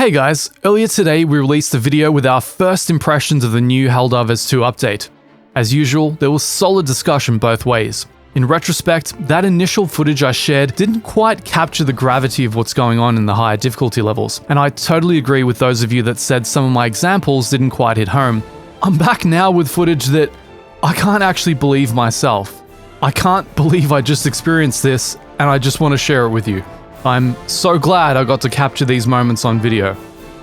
Hey guys, earlier today we released a video with our first impressions of the new Helldivers 2 update. As usual, there was solid discussion both ways. In retrospect, that initial footage I shared didn't quite capture the gravity of what's going on in the higher difficulty levels, and I totally agree with those of you that said some of my examples didn't quite hit home. I'm back now with footage that I can't actually believe myself. I can't believe I just experienced this, and I just want to share it with you. I'm so glad I got to capture these moments on video.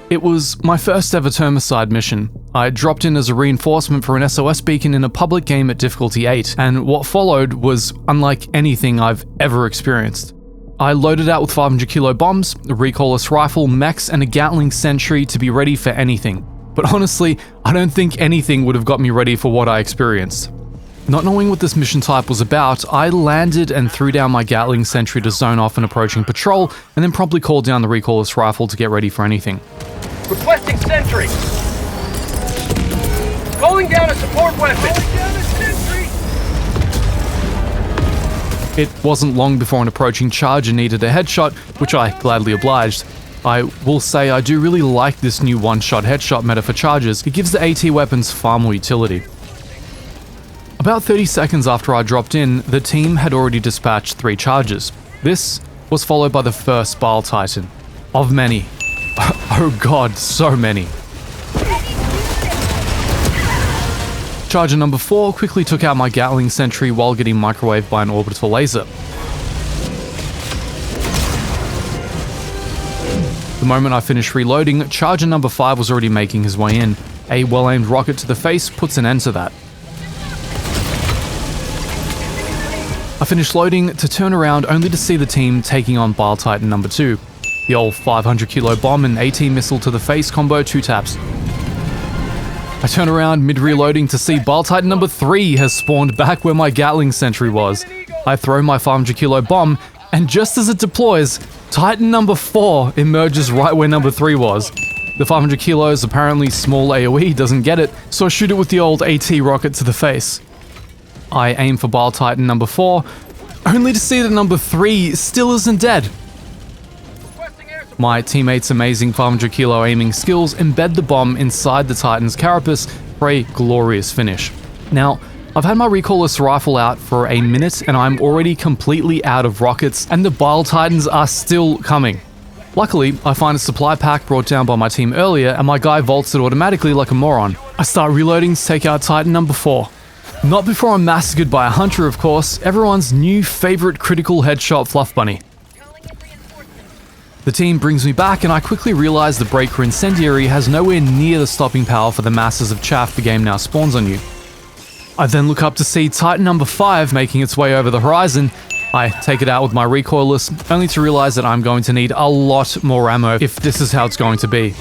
It was my first ever Termicide mission. I dropped in as a reinforcement for an SOS beacon in a public game at difficulty 8, and what followed was unlike anything I've ever experienced. I loaded out with 500 kilo bombs, a recoilless rifle, mechs, and a Gatling sentry to be ready for anything. But honestly, I don't think anything would have got me ready for what I experienced. Not knowing what this mission type was about, I landed and threw down my Gatling sentry to zone off an approaching patrol, and then promptly called down the recoilless rifle to get ready for anything. Requesting sentry. Calling down a support weapon. Calling down a sentry. It wasn't long before an approaching charger needed a headshot, which I gladly obliged. I will say I do really like this new one-shot headshot meta for chargers. It gives the AT weapons far more utility. About 30 seconds after I dropped in, the team had already dispatched 3 charges. This was followed by the first Bile Titan. Of many. Oh god, so many. Charger number 4 quickly took out my Gatling sentry while getting microwaved by an orbital laser. The moment I finished reloading, charger number 5 was already making his way in. A well-aimed rocket to the face puts an end to that. I finished loading to turn around only to see the team taking on Bile Titan number 2. The old 500 kilo bomb and 18 missile to the face combo 2 taps. I turn around mid-reloading to see Bile Titan number 3 has spawned back where my Gatling sentry was. I throw my 500 kilo bomb, and just as it deploys, Titan number 4 emerges right where number 3 was. The 500 kilos, apparently small AoE, doesn't get it, so I shoot it with the old AT rocket to the face. I aim for Bile Titan number 4, only to see that number 3 still isn't dead. My teammates' amazing 500 kilo aiming skills embed the bomb inside the Titan's carapace for a glorious finish. Now, I've had my recoilless rifle out for a minute and I'm already completely out of rockets, and the Bile Titans are still coming. Luckily, I find a supply pack brought down by my team earlier and my guy vaults it automatically like a moron. I start reloading to take out Titan number 4. Not before I'm massacred by a hunter, of course, everyone's new favorite critical headshot fluff bunny. The team brings me back and I quickly realize the breaker incendiary has nowhere near the stopping power for the masses of chaff the game now spawns on you. I then look up to see Titan number 5 making its way over the horizon. I take it out with my recoilless, only to realize that I'm going to need a lot more ammo if this is how it's going to be.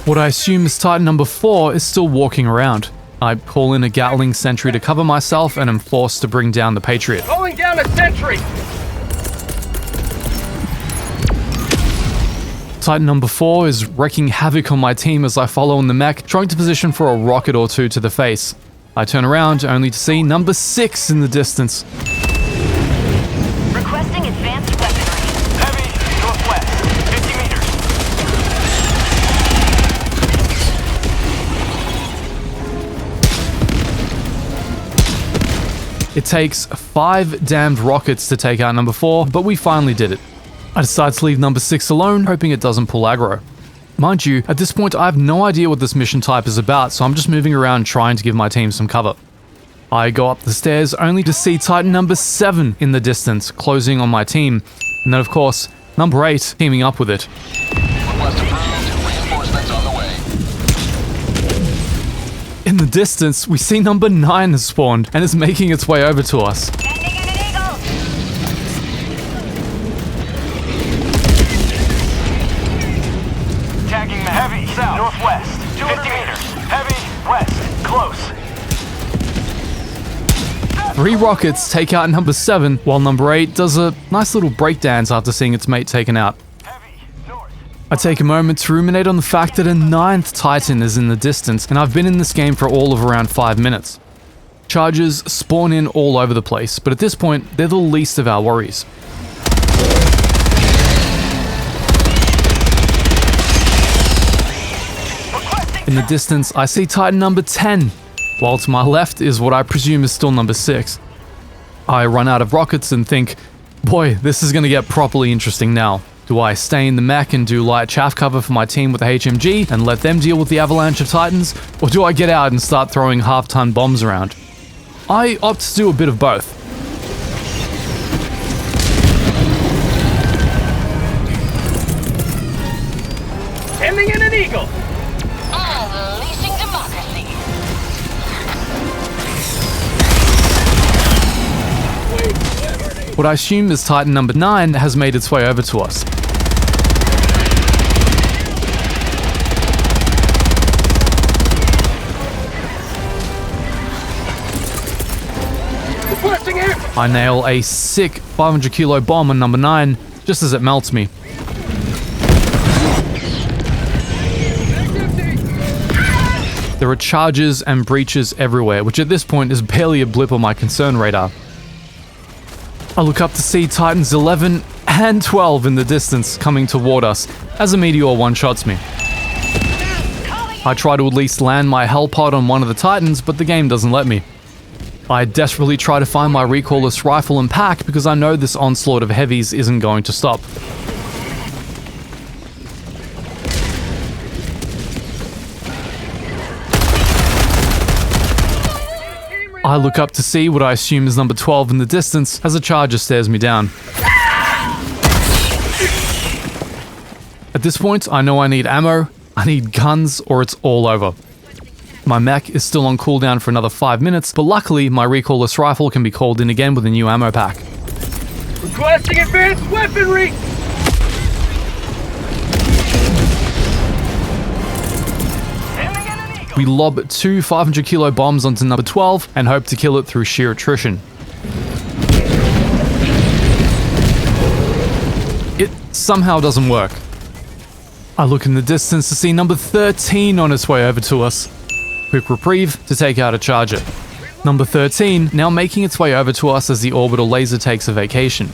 What I assume is Titan number 4 is still walking around. I call in a Gatling sentry to cover myself and am forced to bring down the Patriot. Calling down a sentry. Titan number 4 is wreaking havoc on my team as I follow in the mech, trying to position for a rocket or 2 to the face. I turn around only to see number 6 in the distance. Requesting advanced weaponry. Heavy, northwest, 50 meters. It takes 5 damned rockets to take out number 4, but we finally did it. I decide to leave number 6 alone, hoping it doesn't pull aggro. Mind you, at this point I have no idea what this mission type is about, so I'm just moving around trying to give my team some cover. I go up the stairs only to see Titan number 7 in the distance, closing on my team, and then of course, number 8 teaming up with it. In the distance, we see number 9 has spawned and is making its way over to us. Tagging the heavy, south, northwest, 50 meters. Heavy, west, close. 3 rockets take out number 7, while number 8 does a nice little breakdance after seeing its mate taken out. Heavy, north. I take a moment to ruminate on the fact that a 9th Titan is in the distance, and I've been in this game for all of around 5 minutes. Charges spawn in all over the place, but at this point, they're the least of our worries. In the distance, I see Titan number 10, while to my left is what I presume is still number 6. I run out of rockets and think, boy, this is going to get properly interesting now. Do I stay in the mech and do light chaff cover for my team with the HMG and let them deal with the avalanche of Titans? Or do I get out and start throwing half-ton bombs around? I opt to do a bit of both. Sending in an eagle. Unleashing democracy. What I assume is Titan number 9 has made its way over to us. Requesting air. I nail a sick 500 kilo bomb on number 9 just as it melts me. There are charges and breaches everywhere, which at this point is barely a blip on my concern radar. I look up to see Titans 11 and 12 in the distance coming toward us as a meteor one-shots me. I try to at least land my hell pod on one of the Titans, but the game doesn't let me. I desperately try to find my recoilless rifle and pack because I know this onslaught of heavies isn't going to stop. I look up to see what I assume is number 12 in the distance as a charger stares me down. At this point, I know I need ammo, I need guns, or it's all over. My mech is still on cooldown for another 5 minutes, but luckily my recoilless rifle can be called in again with a new ammo pack. Requesting advanced weaponry. We lob 2 500 kilo bombs onto number 12 and hope to kill it through sheer attrition. It somehow doesn't work. I look in the distance to see number 13 on its way over to us. Quick reprieve to take out a charger. Number 13 now making its way over to us as the orbital laser takes a vacation.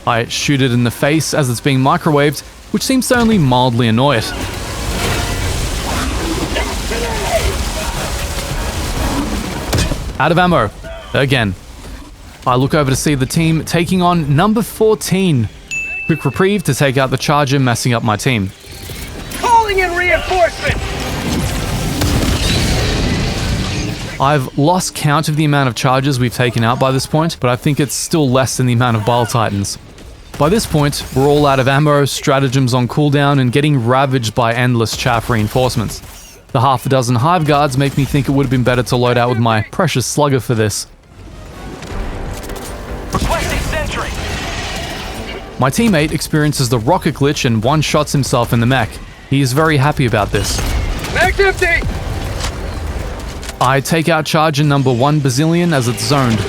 I shoot it in the face as it's being microwaved, which seems to only mildly annoy it. Out of ammo. Again. I look over to see the team taking on number 14. Quick reprieve to take out the charger messing up my team. Calling in reinforcements. I've lost count of the amount of charges we've taken out by this point, but I think it's still less than the amount of Bile Titans. By this point, we're all out of ammo, stratagems on cooldown, and getting ravaged by endless chaff reinforcements. The half a dozen hive guards make me think it would have been better to load out with my precious slugger for this. Requesting sentry. My teammate experiences the rocket glitch and one-shots himself in the mech. He is very happy about this. Mag's empty. I take out charger number 1 bazillion as it's zoned.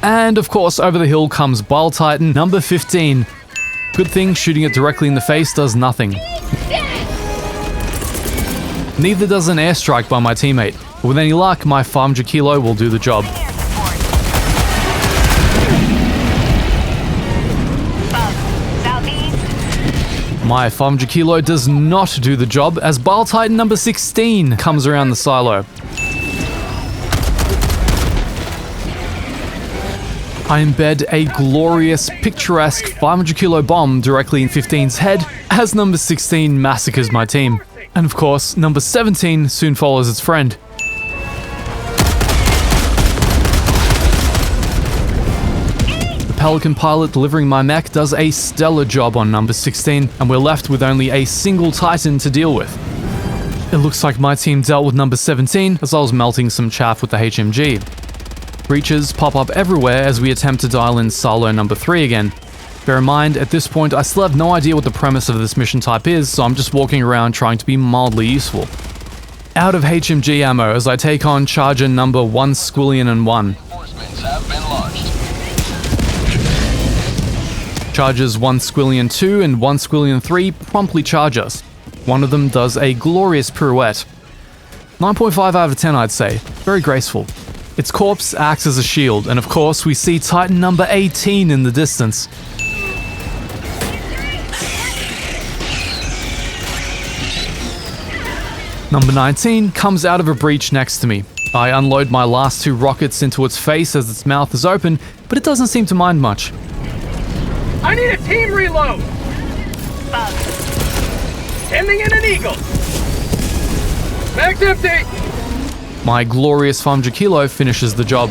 And of course, over the hill comes Bile Titan number 15. Good thing shooting it directly in the face does nothing. Neither does an airstrike by my teammate, but with any luck, my 500 kilo will do the job. My 500 kilo does not do the job as Bile Titan number 16 comes around the silo. I embed a glorious, picturesque 500 kilo bomb directly in 15's head as number 16 massacres my team. And of course, number 17 soon follows its friend. The Pelican pilot delivering my mech does a stellar job on number 16, and we're left with only a single Titan to deal with. It looks like my team dealt with number 17 as I was melting some chaff with the HMG. Breaches pop up everywhere as we attempt to dial in silo number 3 again. Bear in mind, at this point I still have no idea what the premise of this mission type is, so I'm just walking around trying to be mildly useful. Out of HMG ammo as I take on charger number 1 squillion and 1. Reinforcements have been launched. Charges 1 squillion 2 and 1 squillion 3 promptly charge us. One of them does a glorious pirouette. 9.5 out of 10 I'd say, very graceful. Its corpse acts as a shield, and of course we see Titan number 18 in the distance. Number 19 comes out of a breach next to me. I unload my last 2 rockets into its face as its mouth is open, but it doesn't seem to mind much. I need a team reload! Sending in an eagle! Mag's empty! My glorious 500 kilo finishes the job.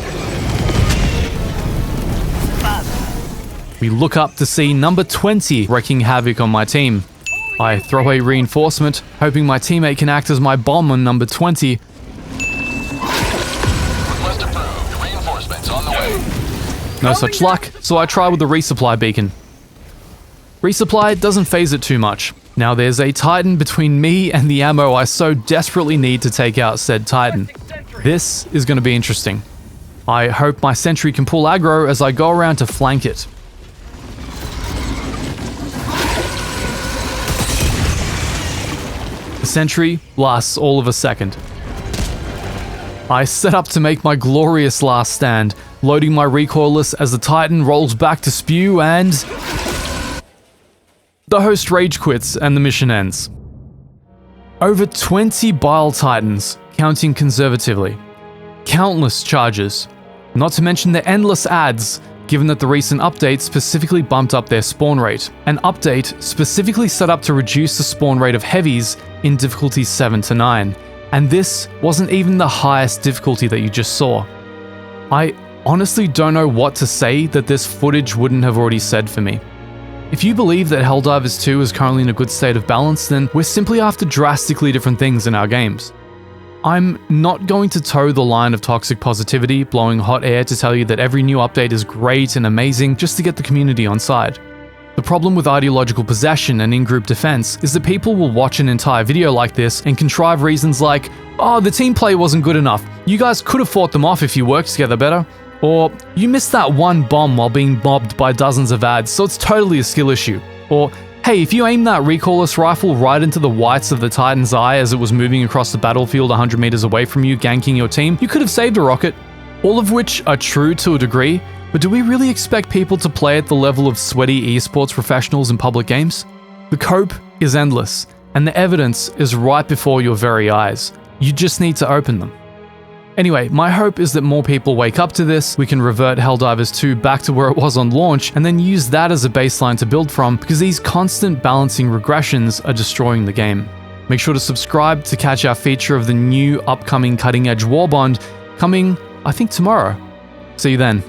We look up to see number 20 wreaking havoc on my team. I throw a reinforcement, hoping my teammate can act as my bomb on number 20. Request approved. Reinforcements on the way. No such luck, so I try with the resupply beacon. Resupply doesn't phase it too much. Now there's a Titan between me and the ammo I so desperately need to take out said Titan. This is going to be interesting. I hope my sentry can pull aggro as I go around to flank it. The sentry lasts all of a second. I set up to make my glorious last stand, loading my recoilless as the Titan rolls back to spew and... the host rage quits and the mission ends. Over 20 Bile Titans, counting conservatively. Countless charges. Not to mention the endless ads, given that the recent update specifically bumped up their spawn rate. An update specifically set up to reduce the spawn rate of heavies in difficulty 7 to 9. And this wasn't even the highest difficulty that you just saw. I honestly don't know what to say that this footage wouldn't have already said for me. If you believe that Helldivers 2 is currently in a good state of balance, then we're simply after drastically different things in our games. I'm not going to toe the line of toxic positivity, blowing hot air to tell you that every new update is great and amazing just to get the community on side. The problem with ideological possession and in-group defense is that people will watch an entire video like this and contrive reasons like, oh, the team play wasn't good enough, you guys could have fought them off if you worked together better, or you missed that one bomb while being mobbed by dozens of ads, so it's totally a skill issue, or hey, if you aim that recoilless rifle right into the whites of the Titan's eye as it was moving across the battlefield 100 meters away from you, ganking your team, you could have saved a rocket. All of which are true to a degree, but do we really expect people to play at the level of sweaty esports professionals in public games? The cope is endless, and the evidence is right before your very eyes. You just need to open them. Anyway, my hope is that more people wake up to this, we can revert Helldivers 2 back to where it was on launch, and then use that as a baseline to build from, because these constant balancing regressions are destroying the game. Make sure to subscribe to catch our feature of the new upcoming cutting-edge war bond, coming, I think, tomorrow. See you then.